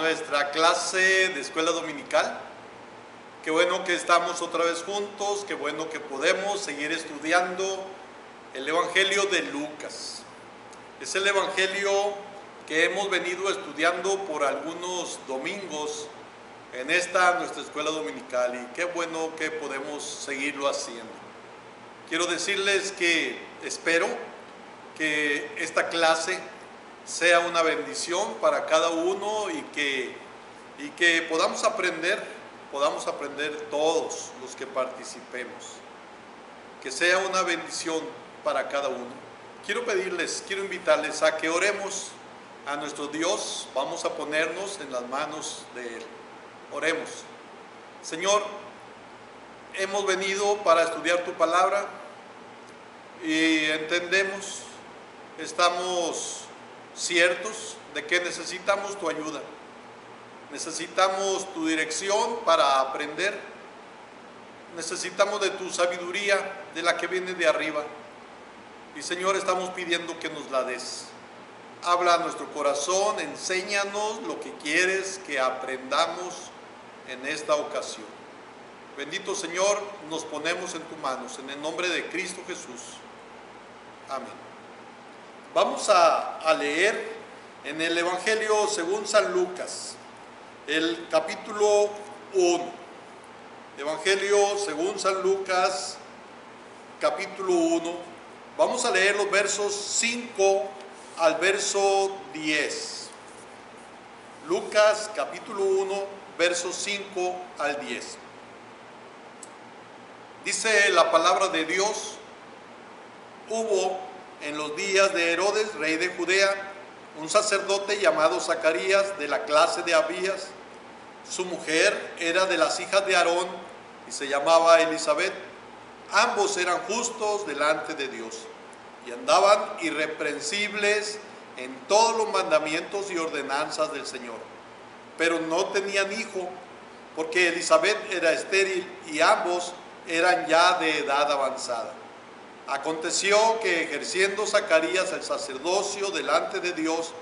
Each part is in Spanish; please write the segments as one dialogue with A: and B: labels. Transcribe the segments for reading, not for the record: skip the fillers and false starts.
A: nuestra clase de escuela dominical. Qué bueno que estamos otra vez juntos, qué bueno que podemos seguir estudiando el Evangelio de Lucas. Es el Evangelio que hemos venido estudiando por algunos domingos en nuestra escuela dominical, y qué bueno que podemos seguirlo haciendo. Quiero decirles que espero que esta clase sea una bendición para cada uno y que podamos aprender todos los que participemos. Que sea una bendición para cada uno. Quiero invitarles a que oremos a nuestro Dios. Vamos a ponernos en las manos de Él. Oremos. Señor, hemos venido para estudiar tu palabra y entendemos, estamos ciertos de que necesitamos tu ayuda. Necesitamos tu dirección para aprender. Necesitamos de tu sabiduría, de la que viene de arriba. Y Señor, estamos pidiendo que nos la des. Habla a nuestro corazón, enséñanos lo que quieres que aprendamos en esta ocasión. Bendito Señor, nos ponemos en tus manos, en el nombre de Cristo Jesús. Amén. Vamos a leer en el Evangelio según San Lucas, el capítulo 1. Evangelio según San Lucas, capítulo 1. Vamos a leer los versos 5 al verso 10. Lucas, capítulo 1, versos 5 al 10. Dice la palabra de Dios: hubo en los días de Herodes, rey de Judea, un sacerdote llamado Zacarías, de la clase de Abías. Su mujer era de las hijas de Aarón y se llamaba Elisabet. Ambos eran justos delante de Dios y andaban irreprensibles en todos los mandamientos y ordenanzas del Señor. Pero no tenían hijo, porque Elisabet era estéril y ambos eran ya de edad avanzada. Aconteció que, ejerciendo Zacarías el sacerdocio delante de Dios,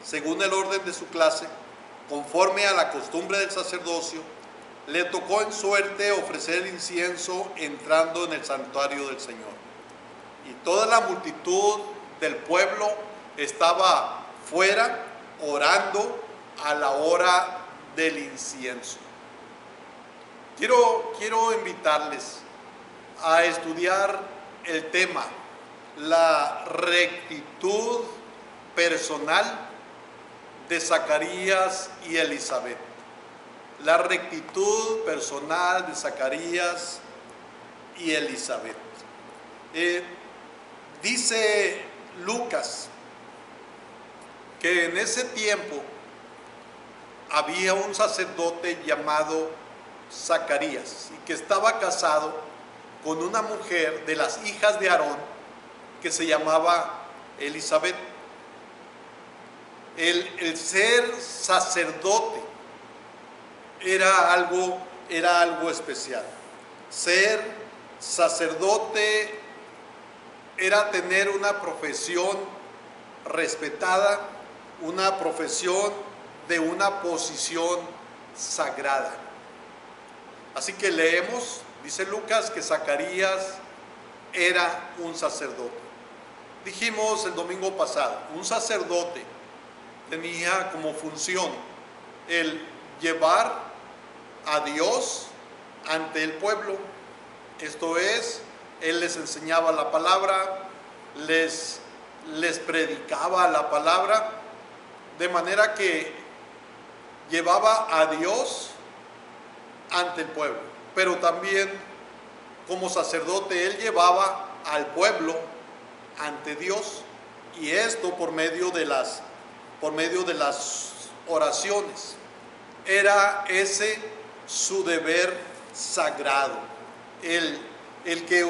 A: según el orden de su clase, conforme a la costumbre del sacerdocio, le tocó en suerte ofrecer el incienso entrando en el santuario del Señor. Y toda la multitud del pueblo estaba fuera orando a la hora del incienso. Quiero invitarles a estudiar el tema, la rectitud personal de Zacarías y Elisabet. La rectitud personal de Zacarías y Elisabet. Dice Lucas que en ese tiempo había un sacerdote llamado Zacarías y que estaba casado con una mujer de las hijas de Aarón que se llamaba Elisabet. El ser sacerdote era algo especial. Ser sacerdote era tener una profesión respetada, una profesión de una posición sagrada. Así que leemos, dice Lucas, que Zacarías era un sacerdote. Dijimos el domingo pasado, un sacerdote tenía como función el llevar a Dios ante el pueblo. Esto es, él les enseñaba la palabra, les predicaba la palabra, de manera que llevaba a Dios ante el pueblo. Pero también como sacerdote él llevaba al pueblo ante Dios, y esto por medio de las oraciones. Era ese su deber sagrado, el que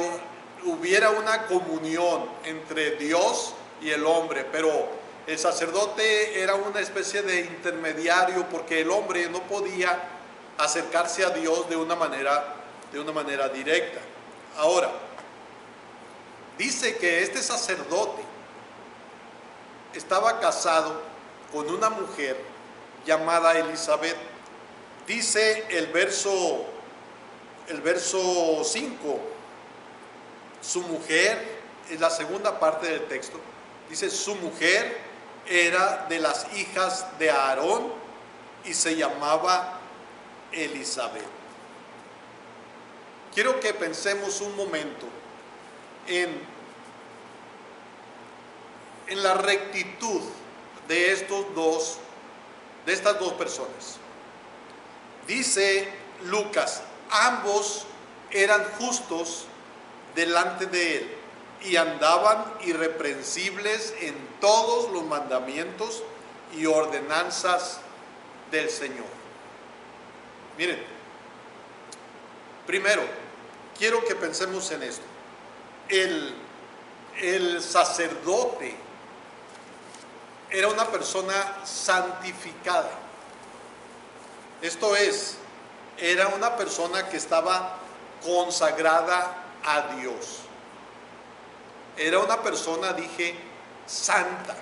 A: hubiera una comunión entre Dios y el hombre. Pero el sacerdote era una especie de intermediario, porque el hombre no podía acercarse a Dios de una manera directa. Ahora, dice que este sacerdote estaba casado con una mujer llamada Elizabeth. Dice el verso 5, su mujer, es la segunda parte del texto, dice: su mujer era de las hijas de Aarón y se llamaba Elizabeth. Quiero que pensemos un momento en la rectitud de estas dos personas. Dice Lucas: ambos eran justos delante de él y andaban irreprensibles en todos los mandamientos y ordenanzas del Señor. Miren, primero quiero que pensemos en esto. El sacerdote era una persona santificada. Esto es, era una persona que estaba consagrada a Dios. Era una persona, dije, santa.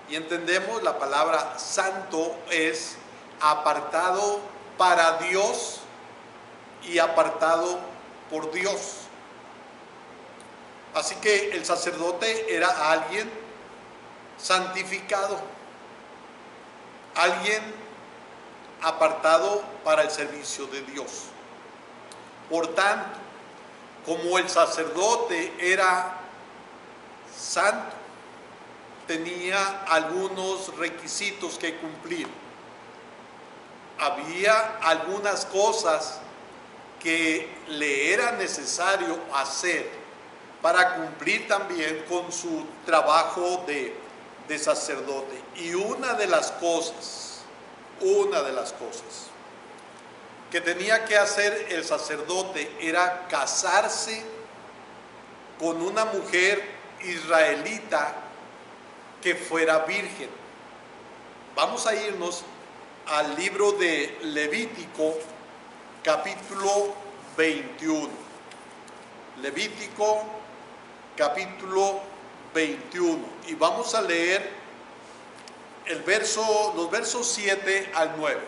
A: Y entendemos la palabra santo es apartado para Dios y apartado por Dios. Así que el sacerdote era alguien santificado, alguien apartado para el servicio de Dios. Por tanto, como el sacerdote era santo, tenía algunos requisitos que cumplir. Había algunas cosas que le era necesario hacer para cumplir también con su trabajo de sacerdote. Y una de las cosas que tenía que hacer el sacerdote era casarse con una mujer israelita que fuera virgen. Vamos a irnos al libro de Levítico, capítulo 21. Levítico, capítulo 21. Y vamos a leer los versos 7 al 9.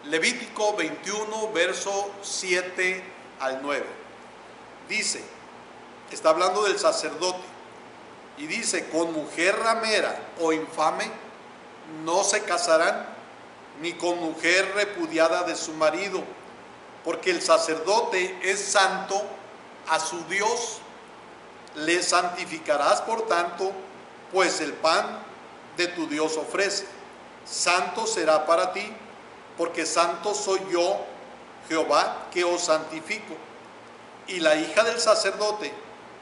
A: Levítico 21, verso 7 al 9. Dice, está hablando del sacerdote, y dice: con mujer ramera o infame no se casarán, ni con mujer repudiada de su marido, porque el sacerdote es santo a su Dios. Le santificarás, por tanto, pues el pan de tu Dios ofrece. Santo será para ti, porque santo soy yo, Jehová, que os santifico. Y la hija del sacerdote,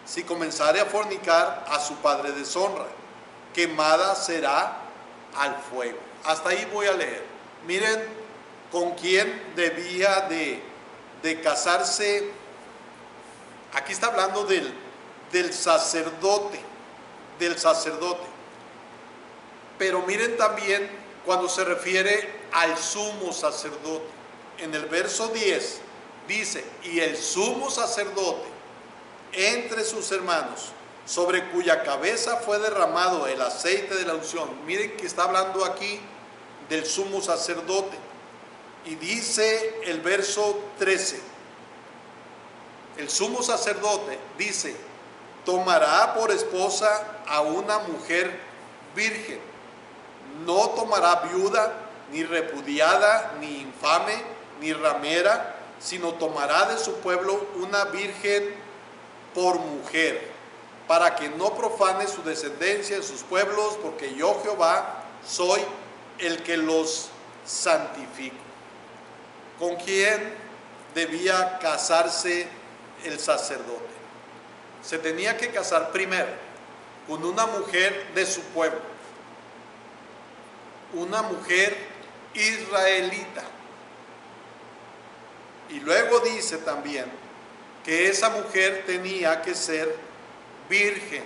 A: si comenzare a fornicar, a su padre deshonra, quemada será al fuego. Hasta ahí voy a leer. Miren con quién debía de casarse. Aquí está hablando del sacerdote, pero miren también cuando se refiere al sumo sacerdote. En el verso 10 dice: y el sumo sacerdote entre sus hermanos, sobre cuya cabeza fue derramado el aceite de la unción. Miren que está hablando aquí del sumo sacerdote. Y dice el verso 13: el sumo sacerdote, dice, tomará por esposa a una mujer virgen. No tomará viuda, ni repudiada, ni infame, ni ramera, sino tomará de su pueblo una virgen por mujer, para que no profane su descendencia en sus pueblos, porque yo, Jehová, soy el que los santifico. ¿Con quién debía casarse el sacerdote? Se tenía que casar primero con una mujer de su pueblo, una mujer israelita. Y luego dice también que esa mujer tenía que ser virgen.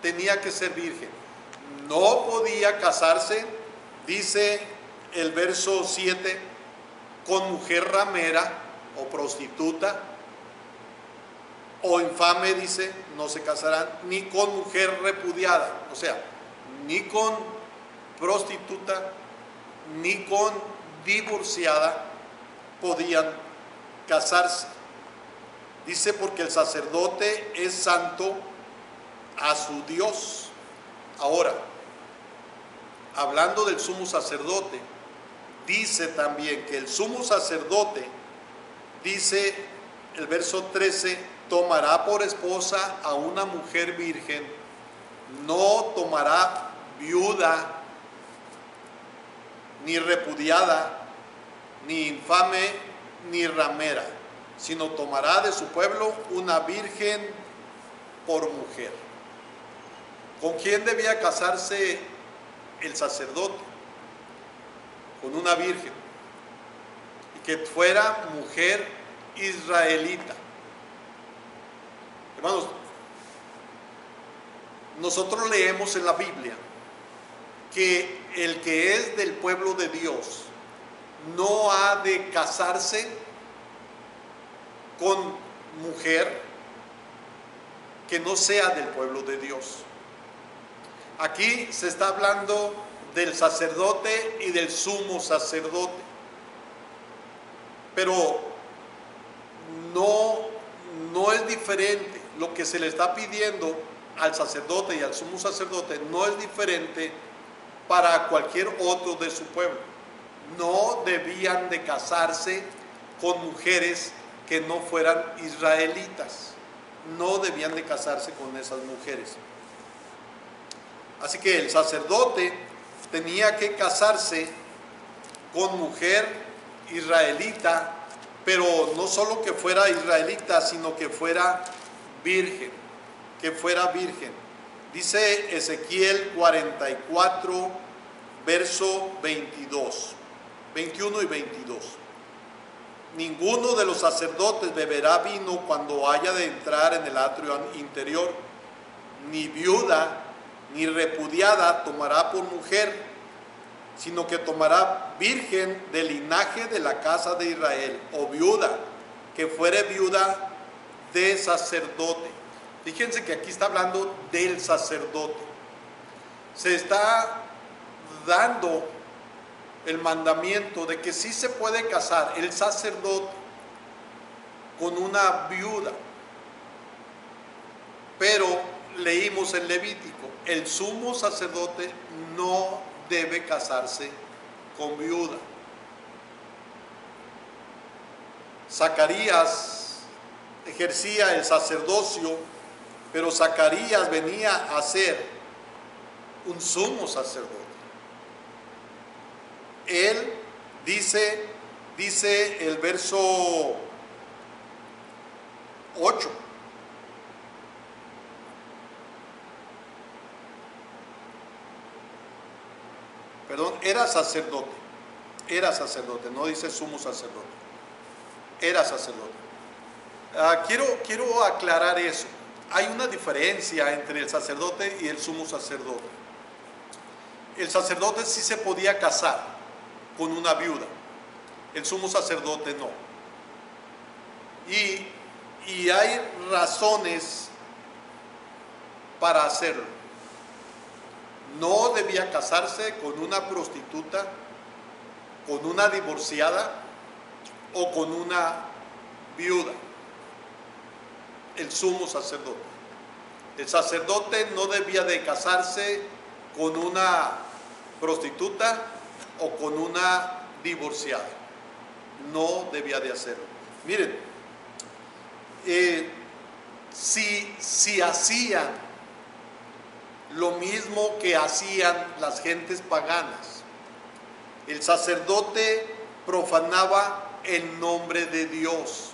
A: Tenía que ser virgen. No podía casarse, dice el verso 7, con mujer ramera o prostituta o infame, dice, no se casarán, ni con mujer repudiada. O sea, ni con prostituta, ni con divorciada podían casarse. Dice, porque el sacerdote es santo a su Dios. Ahora, hablando del sumo sacerdote, dice también que el sumo sacerdote, dice el verso 13, tomará por esposa a una mujer virgen, no tomará viuda, ni repudiada, ni infame, ni ramera, sino tomará de su pueblo una virgen por mujer. ¿Con quién debía casarse el sacerdote? Con una virgen, y que fuera mujer israelita. Hermanos, nosotros leemos en la Biblia que el que es del pueblo de Dios no ha de casarse con mujer que no sea del pueblo de Dios. Aquí se está hablando del sacerdote y del sumo sacerdote, pero no es diferente. Lo que se le está pidiendo al sacerdote y al sumo sacerdote no es diferente para cualquier otro de su pueblo. No debían de casarse con mujeres que no fueran israelitas. No debían de casarse con esas mujeres. Así que el sacerdote tenía que casarse con mujer israelita, pero no solo que fuera israelita, sino que fuera virgen, Dice Ezequiel 44, verso 21 y 22. Ninguno de los sacerdotes beberá vino cuando haya de entrar en el atrio interior, ni viuda ni repudiada tomará por mujer, sino que tomará virgen del linaje de la casa de Israel, o viuda, que fuere viuda de sacerdote. Fíjense que aquí está hablando del sacerdote. Se está dando el mandamiento de que sí se puede casar el sacerdote con una viuda, pero leímos en Levítico, el sumo sacerdote no debe casarse con viuda. Zacarías ejercía el sacerdocio, pero Zacarías venía a ser un sumo sacerdote. Él dice el verso 8. Perdón, era sacerdote, no dice sumo sacerdote, era sacerdote. Quiero aclarar eso. Hay una diferencia entre el sacerdote y el sumo sacerdote. El sacerdote sí se podía casar con una viuda, el sumo sacerdote no. Y hay razones para hacerlo. No debía casarse con una prostituta, con una divorciada o con una viuda. El sumo sacerdote. El sacerdote no debía de casarse con una prostituta o con una divorciada. No debía de hacerlo. Miren, si hacían lo mismo que hacían las gentes paganas, el sacerdote profanaba el nombre de Dios.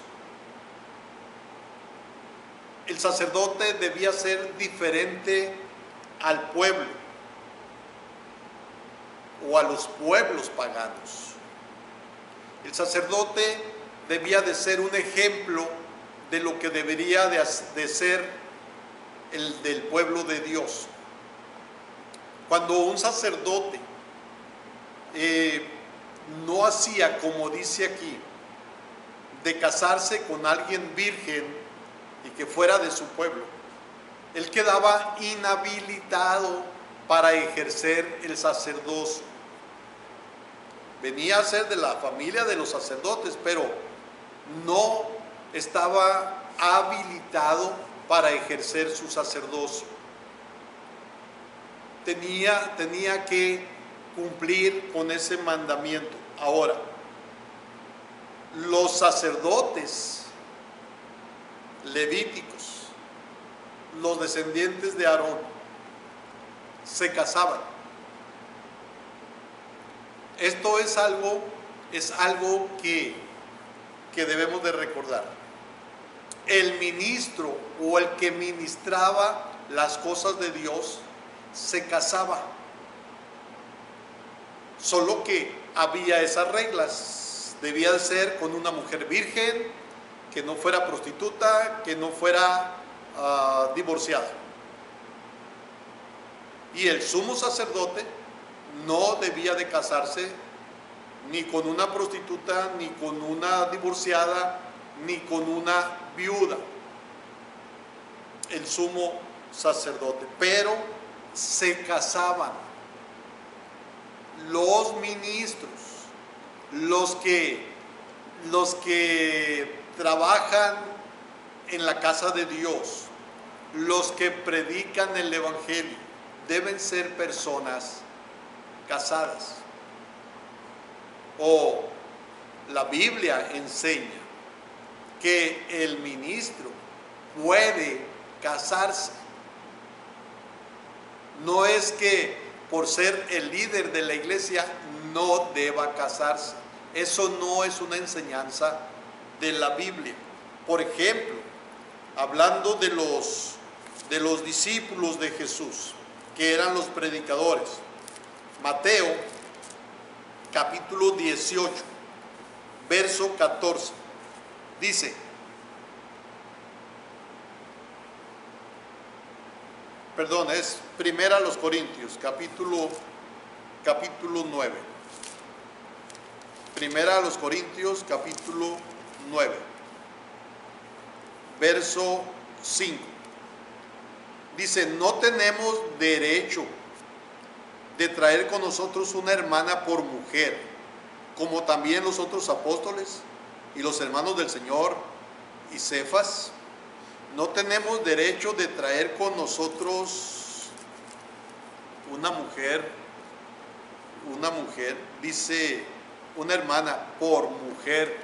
A: El sacerdote debía ser diferente al pueblo o a los pueblos paganos. El sacerdote debía de ser un ejemplo de lo que debería de ser el del pueblo de Dios. Cuando un sacerdote no hacía, como dice aquí, de casarse con alguien virgen y que fuera de su pueblo, él quedaba inhabilitado para ejercer el sacerdocio. Venía a ser de la familia de los sacerdotes, pero no estaba habilitado para ejercer su sacerdocio. Tenía que cumplir con ese mandamiento. Ahora, los sacerdotes levíticos, los descendientes de Aarón, se casaban. Esto es algo que debemos de recordar. El ministro o el que ministraba las cosas de Dios se casaba. Solo que había esas reglas. Debía de ser con una mujer virgen, que no fuera prostituta, que no fuera divorciada. Y el sumo sacerdote no debía de casarse ni con una prostituta, ni con una divorciada, ni con una viuda. El sumo sacerdote. Pero se casaban los ministros, los que trabajan en la casa de Dios, los que predican el evangelio, deben ser personas casadas. O la Biblia enseña que el ministro puede casarse. No es que por ser el líder de la iglesia no deba casarse. Eso no es una enseñanza de la Biblia. Por ejemplo, hablando de los discípulos de Jesús, que eran los predicadores, Mateo capítulo 18, verso 14, dice: perdón, es Primera a los Corintios, capítulo 9. Primera a los Corintios, capítulo 9, verso 5. Dice: no tenemos derecho de traer con nosotros una hermana por mujer, como también los otros apóstoles y los hermanos del Señor y Cefas. No tenemos derecho de traer con nosotros una mujer, dice, una hermana por mujer,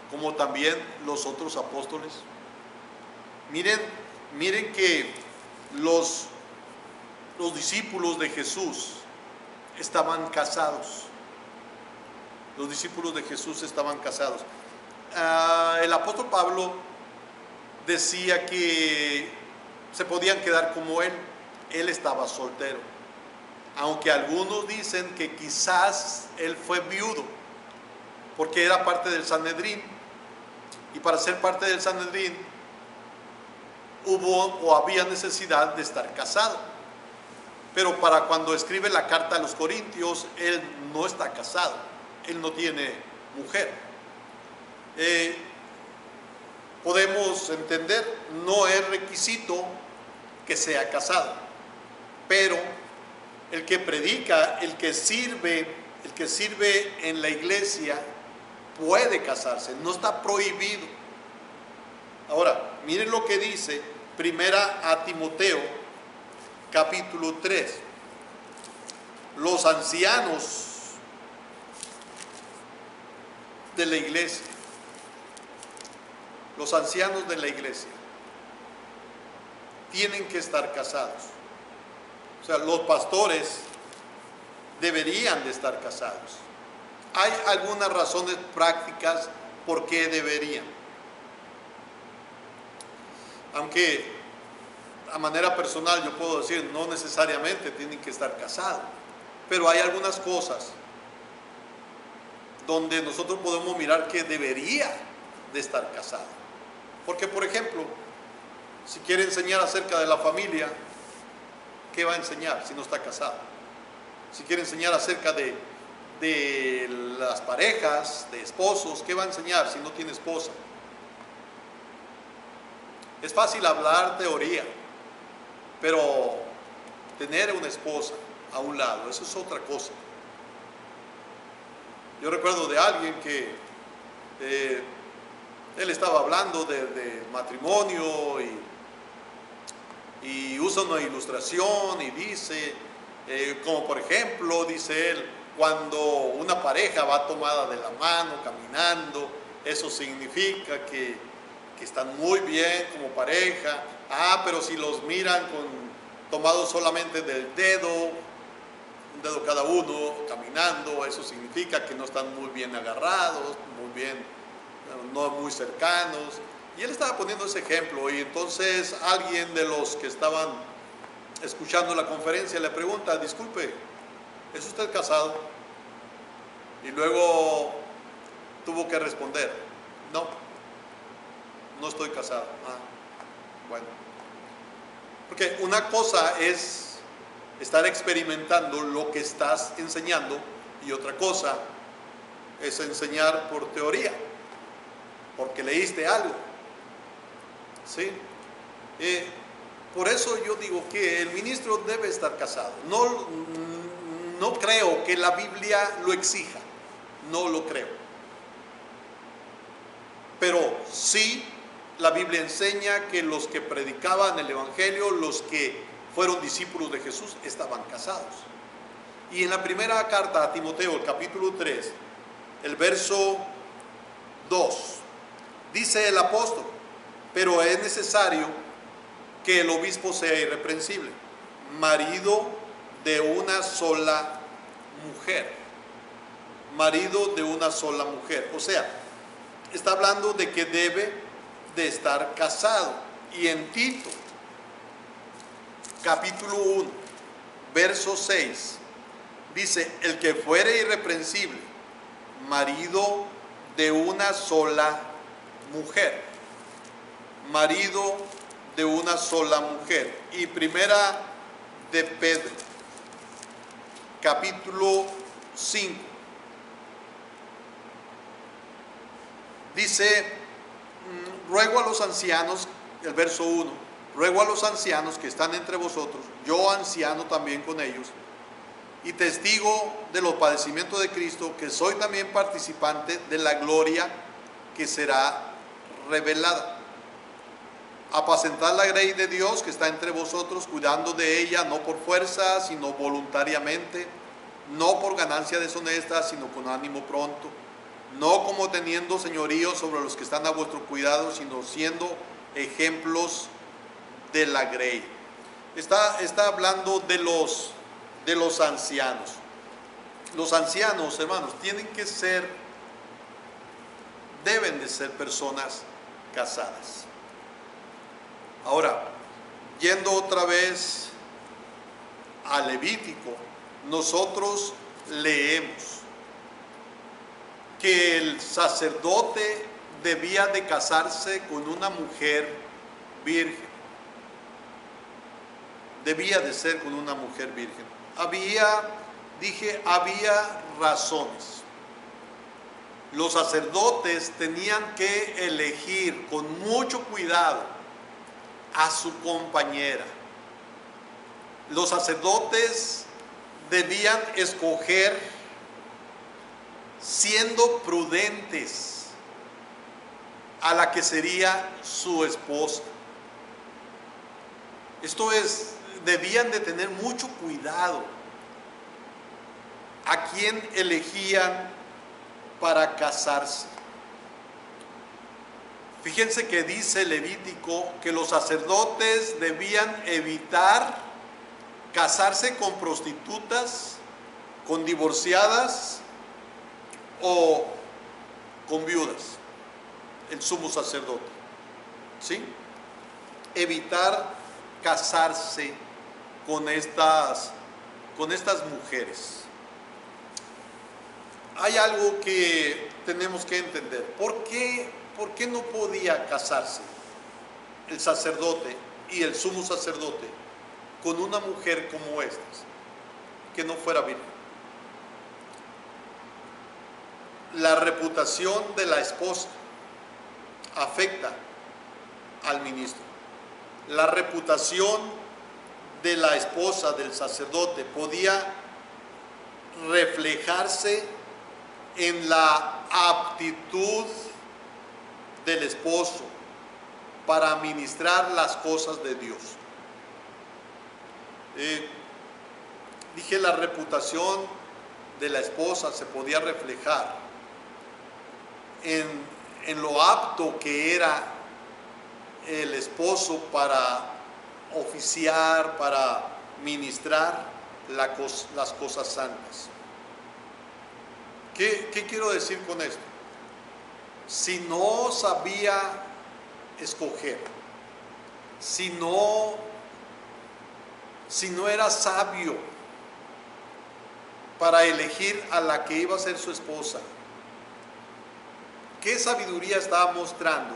A: como también los otros apóstoles. Miren que los discípulos de Jesús estaban casados. Los discípulos de Jesús estaban casados. El apóstol Pablo decía que se podían quedar como él. Él estaba soltero. Aunque algunos dicen que quizás él fue viudo, porque era parte del Sanedrín. Y para ser parte del Sanedrín hubo o había necesidad de estar casado. Pero para cuando escribe la carta a los Corintios, él no está casado. Él no tiene mujer. Podemos entender, no es requisito que sea casado, pero el que predica, el que sirve en la iglesia puede casarse, no está prohibido. Ahora, miren lo que dice Primera a Timoteo, capítulo 3. Los ancianos de la iglesia, tienen que estar casados. O sea, los pastores deberían de estar casados. Hay algunas razones prácticas por qué deberían. Aunque a manera personal yo puedo decir, no necesariamente tienen que estar casados, pero hay algunas cosas donde nosotros podemos mirar que debería de estar casado. Porque, por ejemplo, si quiere enseñar acerca de la familia, ¿qué va a enseñar si no está casado? Si quiere enseñar acerca de las parejas, de esposos, ¿qué va a enseñar si no tiene esposa? Es fácil hablar teoría, pero tener una esposa a un lado, eso es otra cosa. Yo recuerdo de alguien que él estaba hablando de matrimonio y usa una ilustración y dice, como por ejemplo, dice él, cuando una pareja va tomada de la mano caminando, eso significa que están muy bien como pareja. Pero si los miran tomados solamente del dedo, un dedo cada uno, caminando, eso significa que no están muy bien agarrados, muy bien, no muy cercanos. Y él estaba poniendo ese ejemplo, y entonces alguien de los que estaban escuchando la conferencia le pregunta, disculpe, ¿es usted casado? Y luego tuvo que responder, no estoy casado. Bueno, porque una cosa es estar experimentando lo que estás enseñando y otra cosa es enseñar por teoría, porque leíste algo, ¿sí? Por eso yo digo que el ministro debe estar casado. No creo que la Biblia lo exija, no lo creo. Pero sí, la Biblia enseña que los que predicaban el Evangelio, los que fueron discípulos de Jesús, estaban casados. Y en la primera carta a Timoteo, el capítulo 3, el verso 2, dice el apóstol, pero es necesario que el obispo sea irreprensible, marido de una sola mujer. Marido de una sola mujer. O sea, está hablando de que debe de estar casado. Y en Tito, capítulo 1, verso 6, dice, el que fuere irreprensible, marido de una sola mujer. Marido de una sola mujer. Y primera de Pedro, capítulo 5, dice, ruego a los ancianos, el verso 1, ruego a los ancianos que están entre vosotros, yo anciano también con ellos, y testigo de los padecimientos de Cristo, que soy también participante de la gloria que será revelada. Apacentad la grey de Dios que está entre vosotros, cuidando de ella, no por fuerza, sino voluntariamente, no por ganancia deshonesta, sino con ánimo pronto, no como teniendo señorío sobre los que están a vuestro cuidado, sino siendo ejemplos de la grey. Está hablando de los ancianos. Los ancianos, hermanos, deben de ser personas casadas. Ahora, yendo otra vez a Levítico, nosotros leemos que el sacerdote debía de casarse con una mujer virgen. Debía de ser con una mujer virgen. Había razones. Los sacerdotes tenían que elegir con mucho cuidado a su compañera. Los sacerdotes debían escoger siendo prudentes a la que sería su esposa. Esto es, debían de tener mucho cuidado a quién elegían para casarse. Fíjense que dice Levítico que los sacerdotes debían evitar casarse con prostitutas, con divorciadas o con viudas. El sumo sacerdote, ¿sí? Evitar casarse con estas mujeres. Hay algo que tenemos que entender. ¿Por qué no podía casarse el sacerdote y el sumo sacerdote con una mujer como estas, que no fuera virgen? La reputación de la esposa afecta al ministro. La reputación de la esposa del sacerdote podía reflejarse en la aptitud del esposo para administrar las cosas de Dios. Dije, la reputación de la esposa se podía reflejar en lo apto que era el esposo para oficiar, para ministrar las cosas santas. ¿Qué quiero decir con esto? Si no sabía escoger, si no era sabio para elegir a la que iba a ser su esposa, ¿qué sabiduría estaba mostrando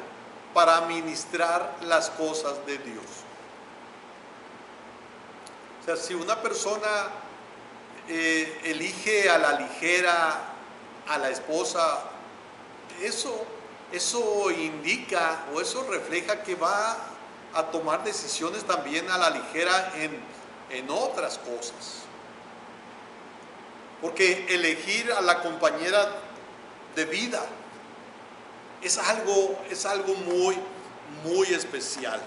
A: para administrar las cosas de Dios? O sea, si una persona elige a la ligera a la esposa, eso indica o eso refleja que va a tomar decisiones también a la ligera en otras cosas. Porque elegir a la compañera de vida es algo muy, muy especial.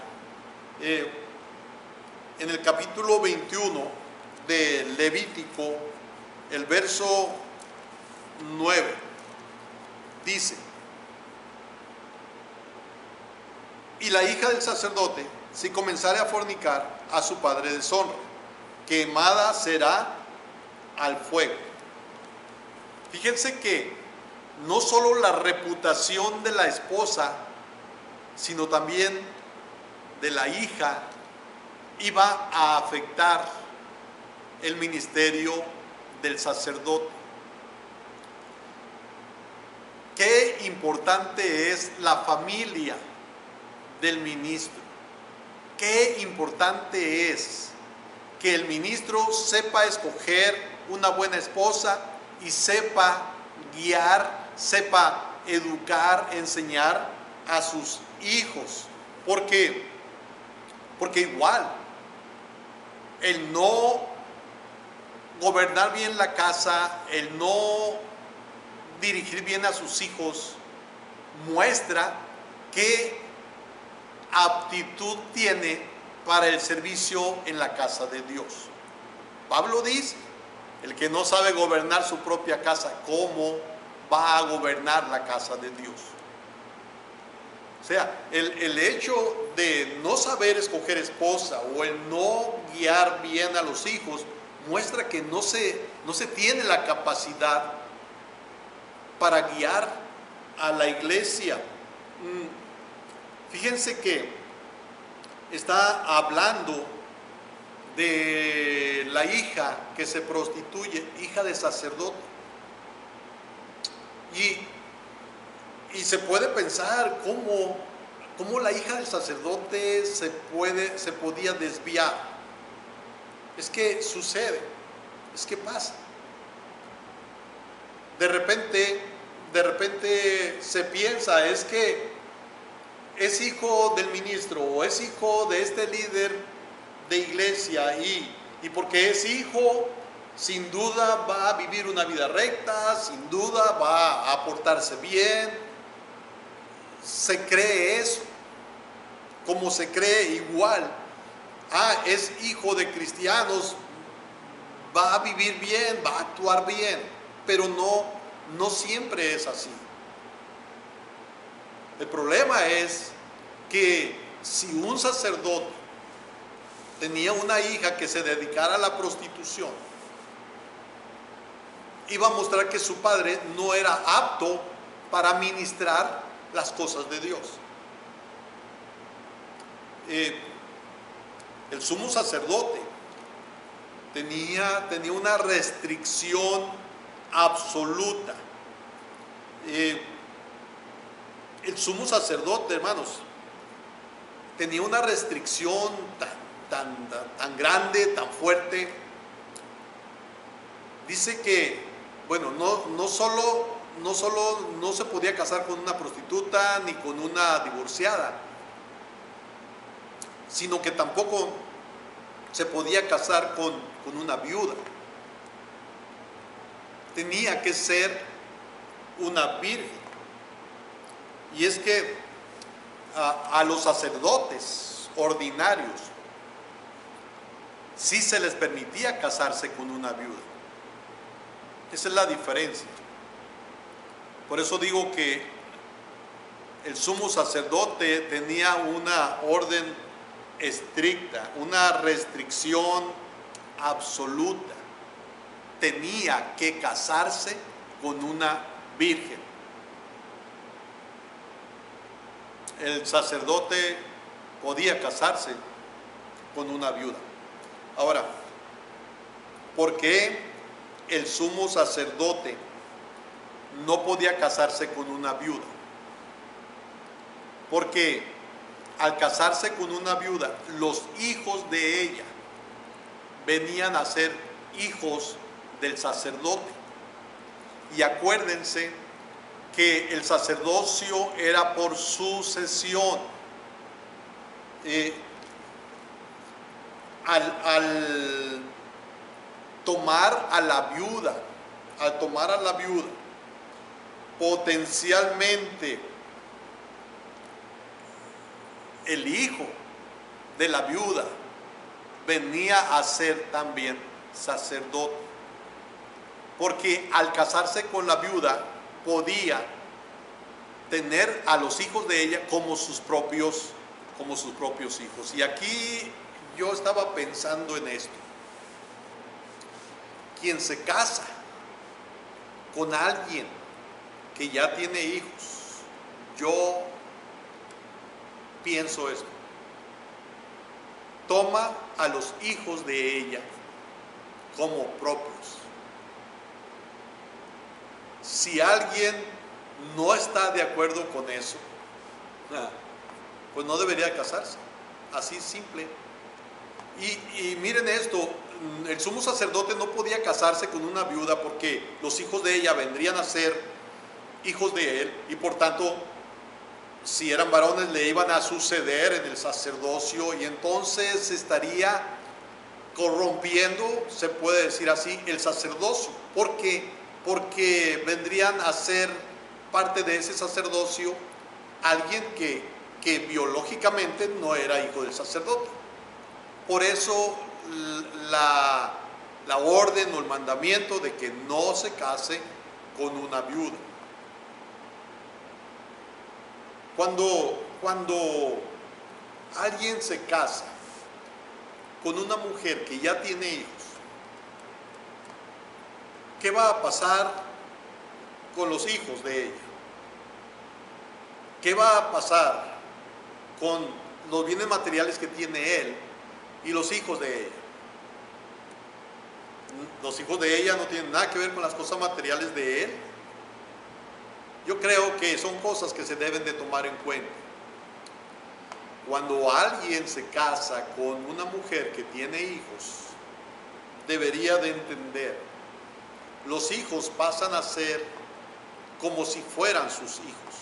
A: En el capítulo 21 de Levítico, el verso 9, dice: y la hija del sacerdote, si comenzare a fornicar, a su padre deshonra, quemada será al fuego. Fíjense que no solo la reputación de la esposa, sino también de la hija, iba a afectar el ministerio del sacerdote. Qué importante es la familia del ministro. Qué importante es que el ministro sepa escoger una buena esposa y sepa guiar, sepa educar, enseñar a sus hijos. Porque igual, el no gobernar bien la casa, el no dirigir bien a sus hijos, muestra qué aptitud tiene para el servicio en la casa de Dios. Pablo dice: el que no sabe gobernar su propia casa, ¿cómo va a gobernar la casa de Dios? O sea, el hecho de no saber escoger esposa o el no guiar bien a los hijos muestra que no se tiene la capacidad para guiar a la iglesia. Fíjense que está hablando de la hija que se prostituye, hija de sacerdote. Y se puede pensar cómo la hija del sacerdote se podía desviar. Es que sucede, es que pasa. De repente se piensa, es que es hijo del ministro o es hijo de este líder de iglesia y porque es hijo, sin duda va a vivir una vida recta, sin duda va a portarse bien. Se cree eso, como se cree igual, es hijo de cristianos, va a vivir bien, va a actuar bien, pero no siempre es así. El problema es que si un sacerdote tenía una hija que se dedicara a la prostitución, iba a mostrar que su padre no era apto para ministrar las cosas de Dios. El sumo sacerdote tenía una restricción absoluta. El sumo sacerdote, hermanos, tenía una restricción tan grande, tan fuerte. Dice que, bueno, no solo no se podía casar con una prostituta ni con una divorciada, sino que tampoco se podía casar con una viuda. Tenía que ser una virgen. Y es que a los sacerdotes ordinarios sí se les permitía casarse con una viuda. Esa es la diferencia. Por eso digo que el sumo sacerdote tenía una orden estricta, una restricción absoluta. Tenía que casarse con una virgen. El sacerdote podía casarse con una viuda. Ahora, ¿por qué el sumo sacerdote no podía casarse con una viuda? Porque al casarse con una viuda, los hijos de ella venían a ser hijos del sacerdote. Y acuérdense que el sacerdocio era por sucesión. Al tomar a la viuda, potencialmente el hijo de la viuda venía a ser también sacerdote, porque al casarse con la viuda podía tener a los hijos de ella como sus propios hijos. Y aquí yo estaba pensando en esto. Quien se casa con alguien que ya tiene hijos, yo pienso esto: toma a los hijos de ella como propios. Si alguien no está de acuerdo con eso, pues no debería casarse. Así simple. Y miren esto, el sumo sacerdote no podía casarse con una viuda porque los hijos de ella vendrían a ser hijos de él, y por tanto, si eran varones, le iban a suceder en el sacerdocio, y entonces se estaría corrompiendo, se puede decir así, el sacerdocio, porque vendrían a ser parte de ese sacerdocio alguien que biológicamente no era hijo del sacerdote. Por eso la orden o el mandamiento de que no se case con una viuda. Cuando alguien se casa con una mujer que ya tiene hijos, ¿qué va a pasar con los hijos de ella? ¿Qué va a pasar con los bienes materiales que tiene él y los hijos de ella? Los hijos de ella no tienen nada que ver con las cosas materiales de él. Yo creo que son cosas que se deben de tomar en cuenta. Cuando alguien se casa con una mujer que tiene hijos, debería de entender: los hijos pasan a ser como si fueran sus hijos,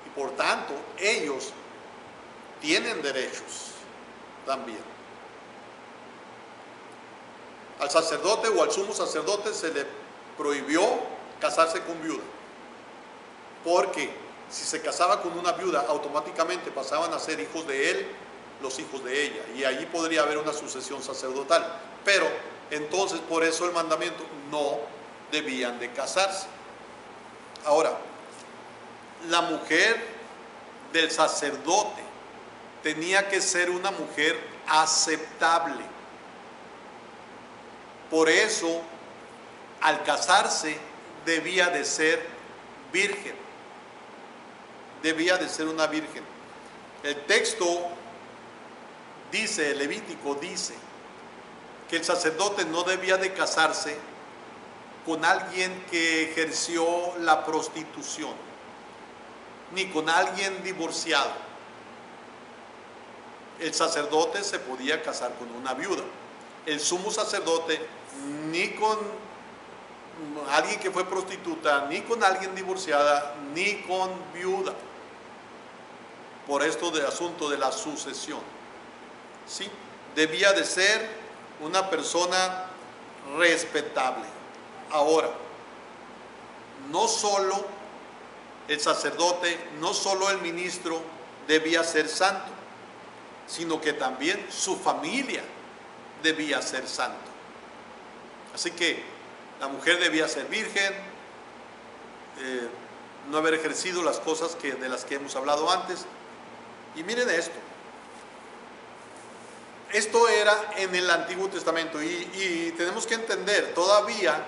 A: y por tanto ellos tienen derechos también. Al sacerdote o al sumo sacerdote se le prohibió casarse con viuda, porque si se casaba con una viuda, automáticamente pasaban a ser hijos de él los hijos de ella, y allí podría haber una sucesión sacerdotal. Pero entonces, por eso el mandamiento: no debían de casarse. Ahora, la mujer del sacerdote tenía que ser una mujer aceptable. Por eso, al casarse, debía de ser virgen. Debía de ser una virgen. El texto dice, el Levítico dice, que el sacerdote no debía de casarse con alguien que ejerció la prostitución, ni con alguien divorciado. El sacerdote se podía casar con una viuda. El sumo sacerdote ni con alguien que fue prostituta, ni con alguien divorciada, ni con viuda, por esto del asunto de la sucesión. ¿Sí? debía de ser una persona respetable. Ahora, no solo el sacerdote, no solo el ministro debía ser santo, sino que también su familia debía ser santo. Así que la mujer debía ser virgen, no haber ejercido las cosas de las que hemos hablado antes. Y miren esto. Esto era en el Antiguo Testamento y tenemos que entender, todavía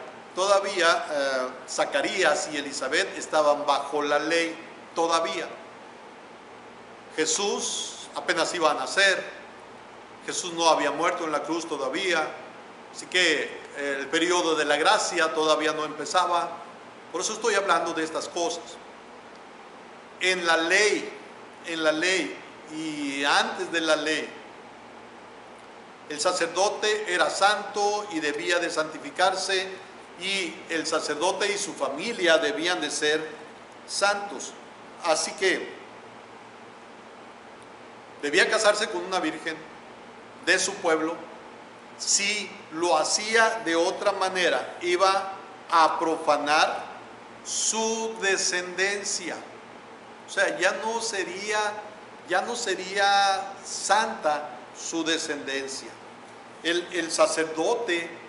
A: Zacarías y Elizabeth estaban bajo la ley, todavía. Jesús apenas iba a nacer, Jesús no había muerto en la cruz todavía, así que el periodo de la gracia todavía no empezaba. Por eso estoy hablando de estas cosas. En la ley y antes de la ley, el sacerdote era santo y debía de santificarse, y el sacerdote y su familia debían de ser santos. Así que debía casarse con una virgen de su pueblo. Si lo hacía de otra manera, iba a profanar su descendencia. O sea, ya no sería santa su descendencia. El sacerdote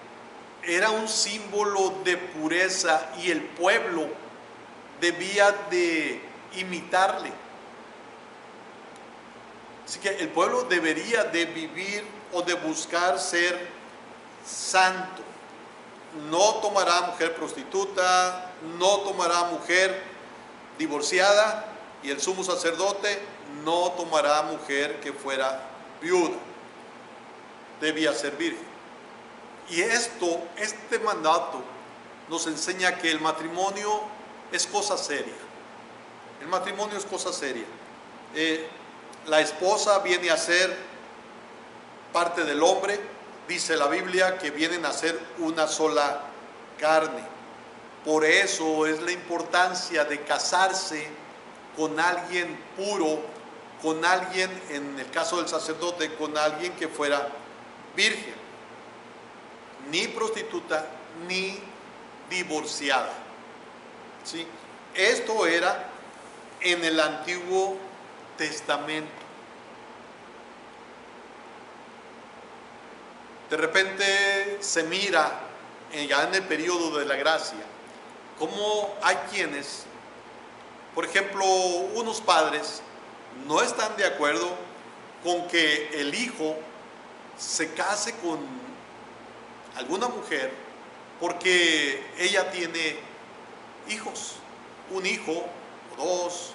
A: era un símbolo de pureza y el pueblo debía de imitarle. Así que el pueblo debería de vivir o de buscar ser santo. No tomará mujer prostituta, no tomará mujer divorciada, y el sumo sacerdote no tomará mujer que fuera viuda. Debía ser virgen. Y este mandato nos enseña que el matrimonio es cosa seria. El matrimonio es cosa seria. La esposa viene a ser parte del hombre. Dice la Biblia que vienen a ser una sola carne. Por eso es la importancia de casarse con alguien puro, con alguien, en el caso del sacerdote, con alguien que fuera virgen, ni prostituta, ni divorciada. ¿Sí? Esto era en el Antiguo Testamento. De repente se mira, ya en el periodo de la gracia, cómo hay quienes, por ejemplo, unos padres no están de acuerdo con que el hijo se case con alguna mujer porque ella tiene hijos, un hijo o dos,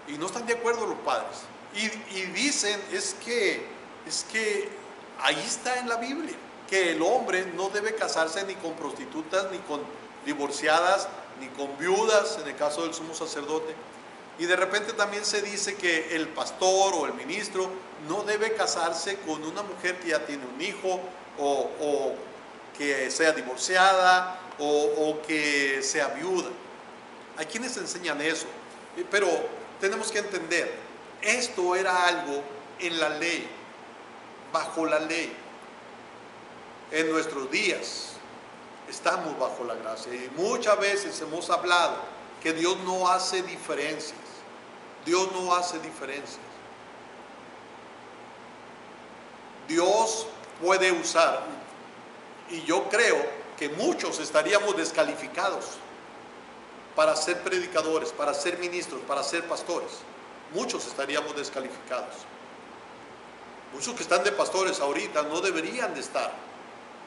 A: y no están de acuerdo los padres. Y dicen, es que ahí está en la Biblia, que el hombre no debe casarse ni con prostitutas, ni con divorciadas, ni con viudas, en el caso del sumo sacerdote. Y de repente también se dice que el pastor o el ministro no debe casarse con una mujer que ya tiene un hijo, o que sea divorciada, o que sea viuda. Hay quienes enseñan eso, pero tenemos que entender, esto era algo en la ley, bajo la ley. En nuestros días estamos bajo la gracia y muchas veces hemos hablado que Dios no hace diferencias. Dios no hace diferencias. Dios puede usar, y yo creo que muchos estaríamos descalificados para ser predicadores, para ser ministros, para ser pastores. Muchos estaríamos descalificados. Muchos que están de pastores ahorita no deberían de estar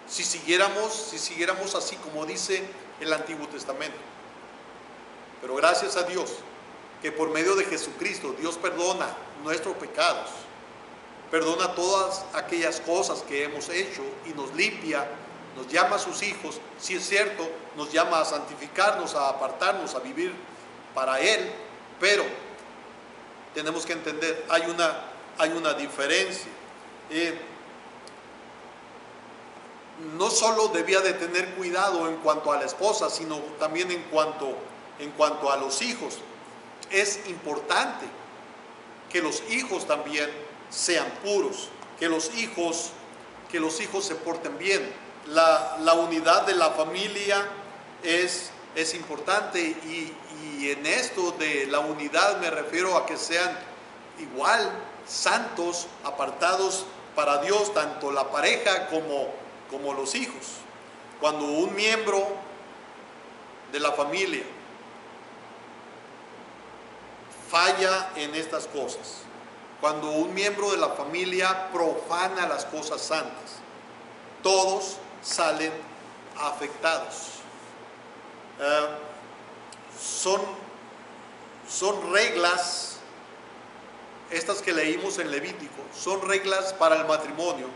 A: si siguiéramos así como dice el Antiguo Testamento. Pero gracias a Dios que por medio de Jesucristo Dios perdona nuestros pecados, perdona todas aquellas cosas que hemos hecho y nos limpia, nos llama a sus hijos. Si es cierto, nos llama a santificarnos, a apartarnos, a vivir para Él, pero tenemos que entender, hay una diferencia. No solo debía de tener cuidado en cuanto a la esposa, sino también en cuanto a los hijos. Es importante que los hijos también sean puros, que los hijos se porten bien. La unidad de la familia es importante, y en esto de la unidad me refiero a que sean igual santos, apartados para Dios, tanto la pareja como los hijos. Cuando un miembro de la familia falla en estas cosas, cuando un miembro de la familia profana las cosas santas, todos salen afectados. Son reglas, estas que leímos en Levítico, son reglas para el matrimonio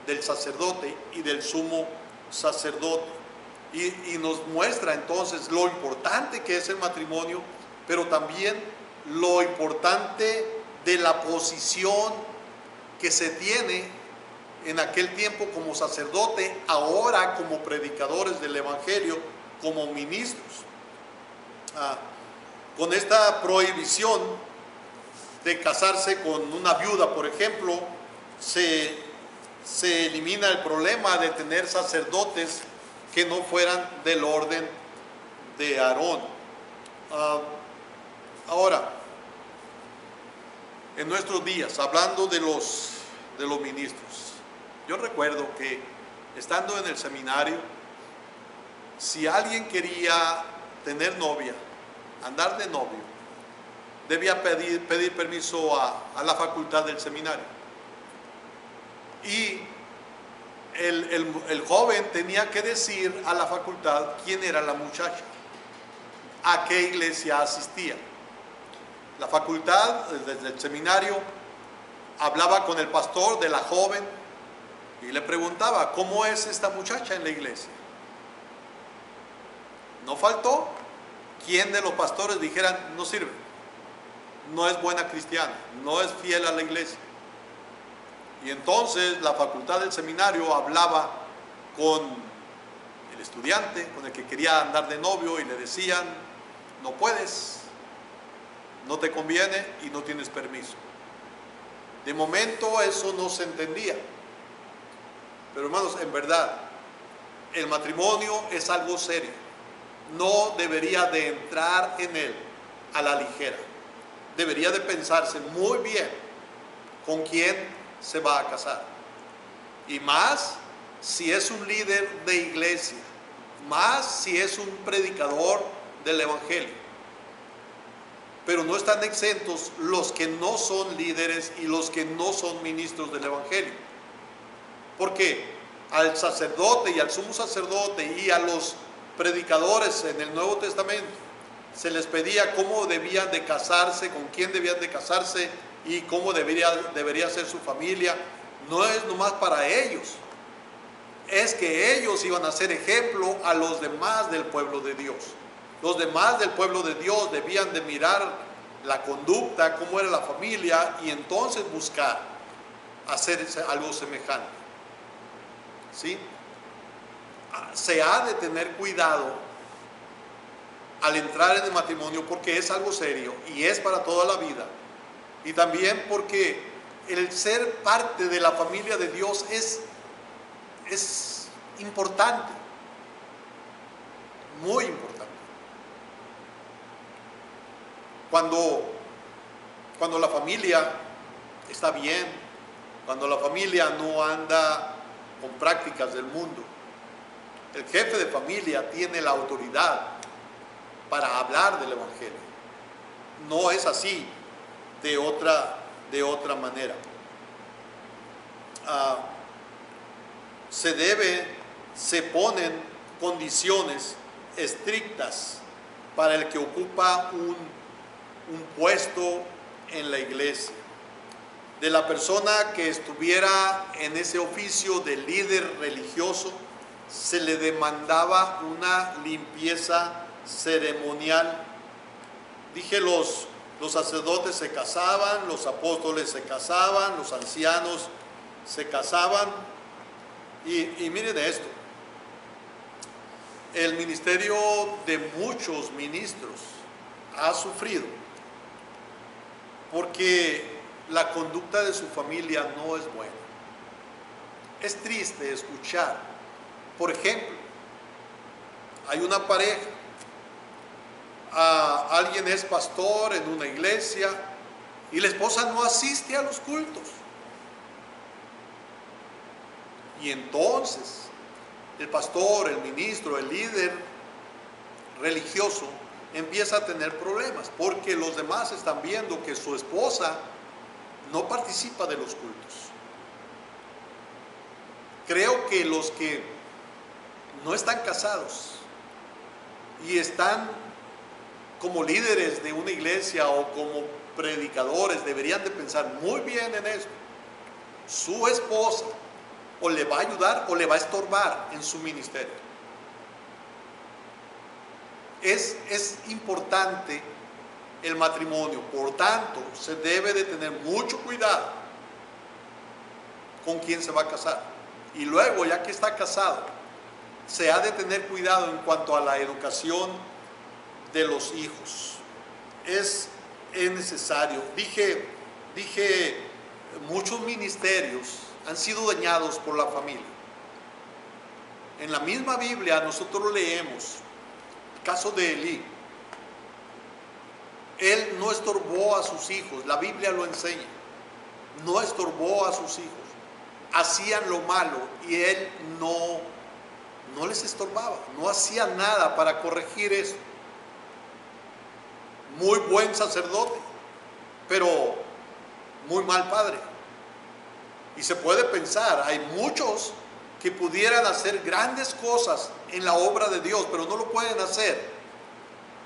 A: del sacerdote y del sumo sacerdote. Y nos muestra entonces lo importante que es el matrimonio, pero también lo importante de la posición que se tiene en aquel tiempo como sacerdote, ahora como predicadores del evangelio, como ministros. Con esta prohibición de casarse con una viuda, por ejemplo, se elimina el problema de tener sacerdotes que no fueran del orden de Aarón. Ahora, en nuestros días, hablando de los ministros, yo recuerdo que estando en el seminario, si alguien quería tener novia, andar de novio, debía pedir permiso a la facultad del seminario. Y el joven tenía que decir a la facultad quién era la muchacha, a qué iglesia asistía. La facultad, desde el seminario, hablaba con el pastor de la joven y le preguntaba: ¿cómo es esta muchacha en la iglesia? No faltó quien de los pastores dijeran: no sirve, no es buena cristiana, no es fiel a la iglesia. Y entonces la facultad del seminario hablaba con el estudiante, con el que quería andar de novio, y le decían: no puedes, no te conviene y no tienes permiso. De momento eso no se entendía. Pero hermanos, en verdad, el matrimonio es algo serio. No debería de entrar en él a la ligera. Debería de pensarse muy bien con quién se va a casar. Y más si es un líder de iglesia, más si es un predicador del evangelio. Pero no están exentos los que no son líderes y los que no son ministros del evangelio. Porque al sacerdote y al sumo sacerdote y a los predicadores en el Nuevo Testamento se les pedía cómo debían de casarse, con quién debían de casarse y cómo debería ser su familia. No es nomás para ellos, es que ellos iban a ser ejemplo a los demás del pueblo de Dios. Los demás del pueblo de Dios debían de mirar la conducta, cómo era la familia, y entonces buscar hacer algo semejante. ¿Sí? Se ha de tener cuidado al entrar en el matrimonio, porque es algo serio y es para toda la vida. Y también porque el ser parte de la familia de Dios es importante, muy importante. Cuando la familia está bien, cuando la familia no anda con prácticas del mundo, el jefe de familia tiene la autoridad para hablar del evangelio. No es así de otra manera. Se ponen condiciones estrictas para el que ocupa un puesto en la iglesia. De la persona que estuviera en ese oficio de líder religioso, se le demandaba una limpieza ceremonial. Dije, los sacerdotes se casaban, los apóstoles se casaban, los ancianos se casaban. Y miren esto, el ministerio de muchos ministros ha sufrido, porque la conducta de su familia no es buena. Es triste escuchar, por ejemplo, hay una pareja, alguien es pastor en una iglesia y la esposa no asiste a los cultos. Y entonces el pastor, el ministro, el líder religioso empieza a tener problemas porque los demás están viendo que su esposa no participa de los cultos. Creo que los que no están casados y están como líderes de una iglesia o como predicadores deberían de pensar muy bien en esto. Su esposa o le va a ayudar o le va a estorbar en su ministerio. Es importante el matrimonio, por tanto se debe de tener mucho cuidado con quién se va a casar. Y luego, ya que está casado, se ha de tener cuidado en cuanto a la educación de los hijos. Es necesario. Dije, muchos ministerios han sido dañados por la familia. En la misma Biblia nosotros leemos el caso de Elí. Él no estorbó a sus hijos, la Biblia lo enseña. No estorbó a sus hijos. Hacían lo malo y él no les estorbaba, no hacía nada para corregir eso. Muy buen sacerdote, pero muy mal padre. Y se puede pensar, hay muchos que pudieran hacer grandes cosas en la obra de Dios, pero no lo pueden hacer,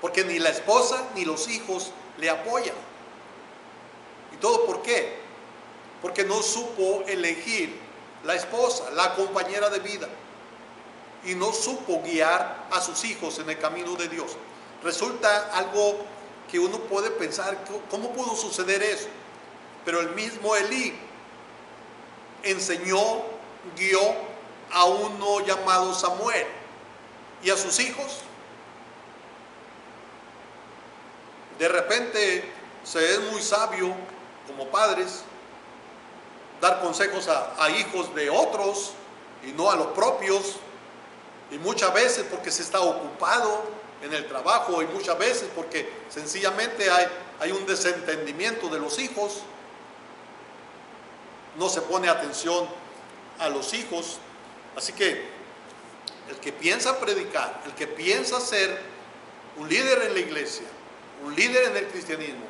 A: porque ni la esposa ni los hijos le apoyan. ¿Y todo por qué? Porque no supo elegir la esposa, la compañera de vida, y no supo guiar a sus hijos en el camino de Dios. Resulta algo que uno puede pensar, ¿cómo pudo suceder eso? Pero el mismo Elí enseñó, guió a uno llamado Samuel y a sus hijos. De repente se es muy sabio como padres dar consejos a hijos de otros y no a los propios, y muchas veces porque se está ocupado en el trabajo y muchas veces porque sencillamente hay un desentendimiento de los hijos, no se pone atención a los hijos. Así que el que piensa predicar, el que piensa ser un líder en la iglesia, un líder en el cristianismo,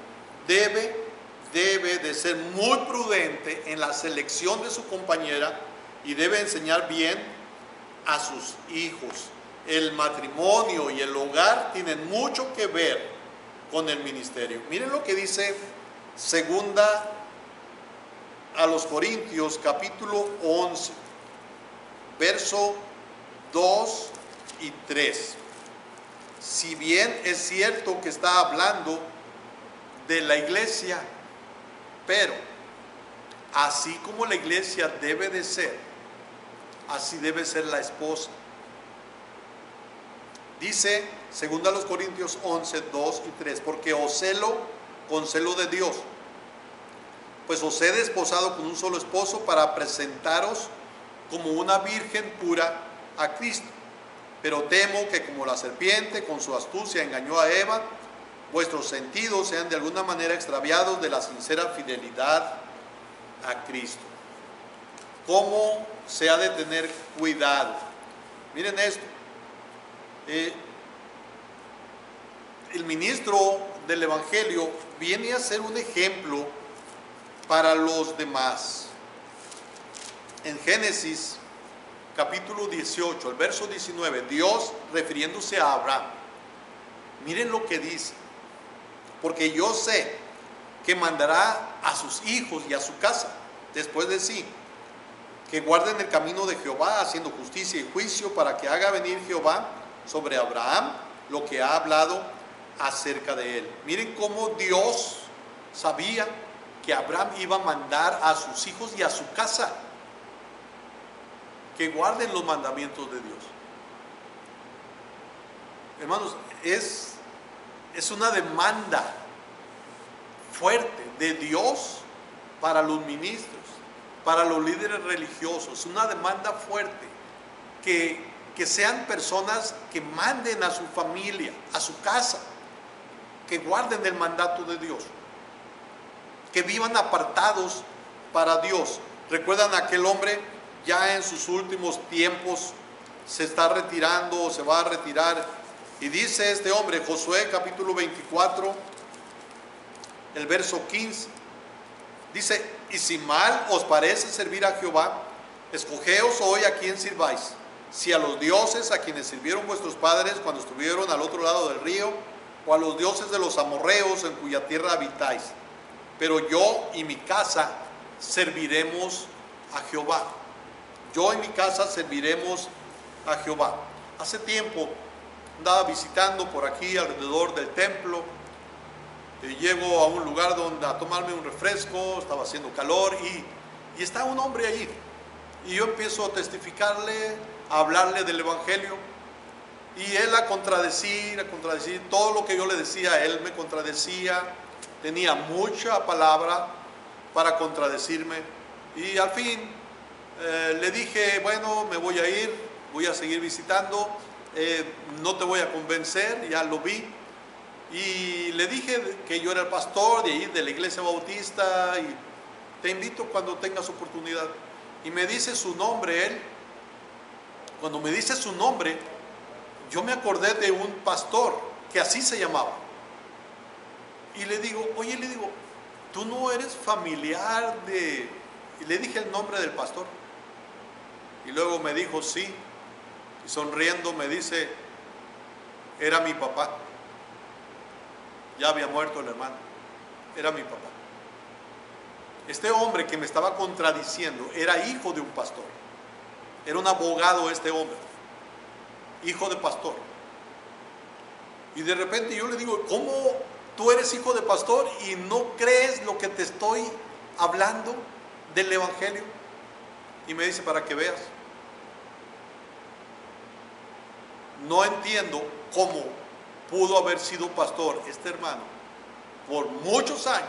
A: debe de ser muy prudente en la selección de su compañera y debe enseñar bien a sus hijos. El matrimonio y el hogar tienen mucho que ver con el ministerio. Miren lo que dice segunda a los Corintios capítulo 11, verso 2 y 3. Si bien es cierto que está hablando de la iglesia, pero así como la iglesia debe de ser, así debe ser la esposa. Dice, según a los Corintios 11, 2 y 3, porque os celo con celo de Dios, pues os he desposado con un solo esposo para presentaros como una virgen pura a Cristo. Pero temo que como la serpiente con su astucia engañó a Eva, vuestros sentidos sean de alguna manera extraviados de la sincera fidelidad a Cristo. ¿Cómo se ha de tener cuidado? Miren esto. El ministro del Evangelio viene a ser un ejemplo para los demás. En Génesis capítulo 18, el verso 19, Dios refiriéndose a Abraham, miren lo que dice: porque yo sé que mandará a sus hijos y a su casa después de sí, que guarden el camino de Jehová, haciendo justicia y juicio, para que haga venir Jehová sobre Abraham lo que ha hablado acerca de él. Miren cómo Dios sabía que Abraham iba a mandar a sus hijos y a su casa que guarden los mandamientos de Dios. Hermanos, es una demanda fuerte de Dios para los ministros, para los líderes religiosos, una demanda fuerte, que sean personas que manden a su familia, a su casa, que guarden el mandato de Dios, que vivan apartados para Dios. ¿Recuerdan aquel hombre ya en sus últimos tiempos se está retirando o se va a retirar? Y dice este hombre, Josué capítulo 24, el verso 15, dice: y si mal os parece servir a Jehová, escogeos hoy a quién sirváis, si a los dioses a quienes sirvieron vuestros padres cuando estuvieron al otro lado del río, o a los dioses de los amorreos en cuya tierra habitáis. Pero yo y mi casa serviremos a Jehová. Yo y mi casa serviremos a Jehová. Hace tiempo andaba visitando por aquí alrededor del templo. Llego a un lugar donde a tomarme un refresco, estaba haciendo calor y está un hombre allí. Y yo empiezo a testificarle, a hablarle del evangelio. Y él a contradecir, todo lo que yo le decía, él me contradecía, tenía mucha palabra para contradecirme. Y al fin le dije, bueno, me voy a ir, voy a seguir visitando, no te voy a convencer, ya lo vi. Y le dije que yo era el pastor de ahí, de la iglesia bautista, y te invito cuando tengas oportunidad. Y me dice su nombre él. Cuando me dice su nombre, yo me acordé de un pastor que así se llamaba. Y le digo, oye, ¿tú no eres familiar de...? Y le dije el nombre del pastor. Y luego me dijo, sí. Y sonriendo me dice, era mi papá. Ya había muerto el hermano. Era mi papá. Este hombre que me estaba contradiciendo era hijo de un pastor. Era un abogado este hombre, hijo de pastor. Y de repente yo le digo, ¿cómo tú eres hijo de pastor y no crees lo que te estoy hablando del evangelio? Y me dice, para que veas. No entiendo cómo pudo haber sido pastor este hermano por muchos años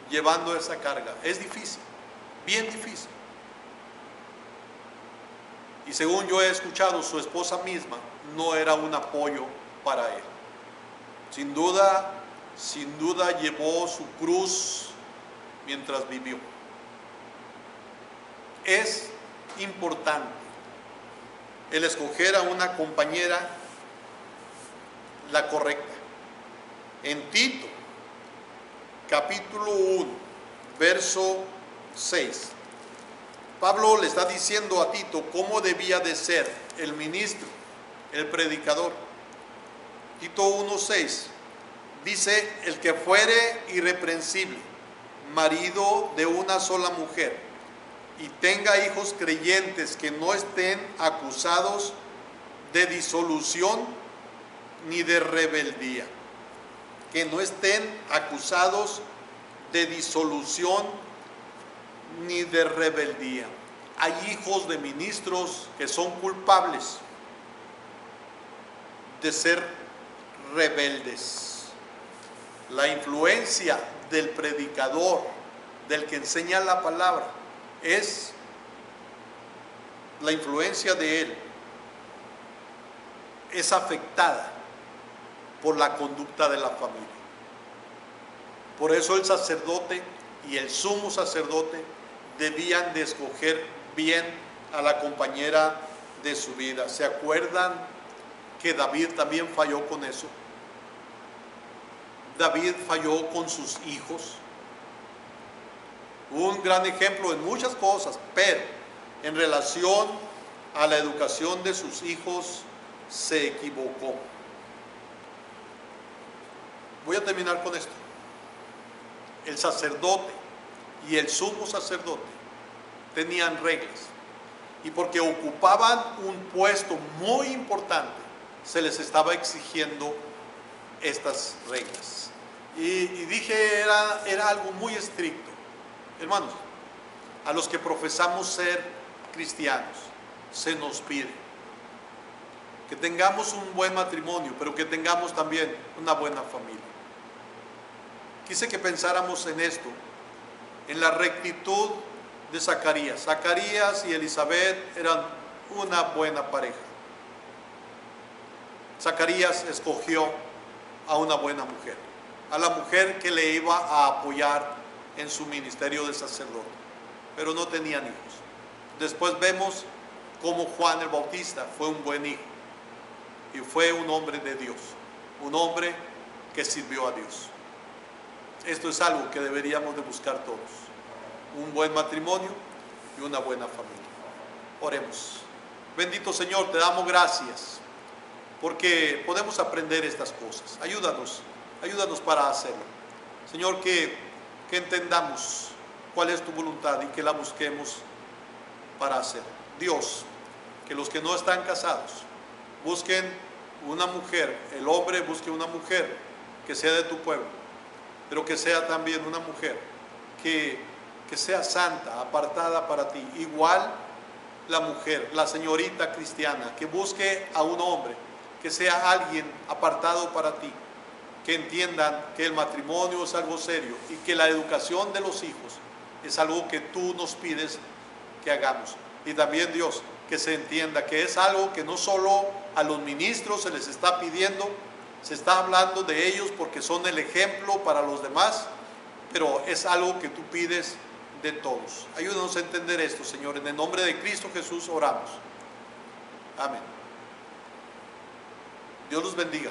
A: llevando esa carga. Es difícil, bien difícil. Y según yo he escuchado, su esposa misma no era un apoyo para él. Sin duda llevó su cruz mientras vivió. Es importante el escoger a una compañera la correcta. En Tito, capítulo 1, verso 6, Pablo le está diciendo a Tito cómo debía de ser el ministro, el predicador. Tito 1:6 dice, el que fuere irreprensible, marido de una sola mujer, y tenga hijos creyentes que no estén acusados de disolución ni de rebeldía. Que no estén acusados de disolución ni de rebeldía. Hay hijos de ministros que son culpables de ser rebeldes. La influencia del predicador, del que enseña la palabra, es la influencia de él. Es afectada por la conducta de la familia. Por eso el sacerdote y el sumo sacerdote debían de escoger bien a la compañera de su vida. ¿Se acuerdan que David también falló con eso? David falló con sus hijos. Un gran ejemplo en muchas cosas, pero en relación a la educación de sus hijos se equivocó. Voy a terminar con esto. El sacerdote y el sumo sacerdote tenían reglas, y porque ocupaban un puesto muy importante se les estaba exigiendo estas reglas. Y dije, era algo muy estricto. Hermanos, a los que profesamos ser cristianos se nos pide que tengamos un buen matrimonio, pero que tengamos también una buena familia. Quise que pensáramos en esto en la rectitud de Zacarías. Zacarías y Elizabeth eran una buena pareja. Zacarías escogió a una buena mujer, a la mujer que le iba a apoyar en su ministerio de sacerdote, pero no tenían hijos. Después vemos cómo Juan el Bautista fue un buen hijo y fue un hombre de Dios, un hombre que sirvió a Dios. Esto es algo que deberíamos de buscar todos, un buen matrimonio y una buena familia. Oremos. Bendito Señor, te damos gracias porque podemos aprender estas cosas. Ayúdanos para hacerlo. Señor, que entendamos cuál es tu voluntad y que la busquemos para hacer. Dios, que los que no están casados busquen una mujer, el hombre busque una mujer que sea de tu pueblo, pero que sea también una mujer que sea santa, apartada para ti. Igual la mujer, la señorita cristiana, que busque a un hombre que sea alguien apartado para ti, que entiendan que el matrimonio es algo serio y que la educación de los hijos es algo que tú nos pides que hagamos. Y también, Dios, que se entienda que es algo que no solo a los ministros se les está pidiendo, se está hablando de ellos porque son el ejemplo para los demás, pero es algo que tú pides de todos. Ayúdanos a entender esto, Señor. En el nombre de Cristo Jesús oramos. Amén. Dios los bendiga.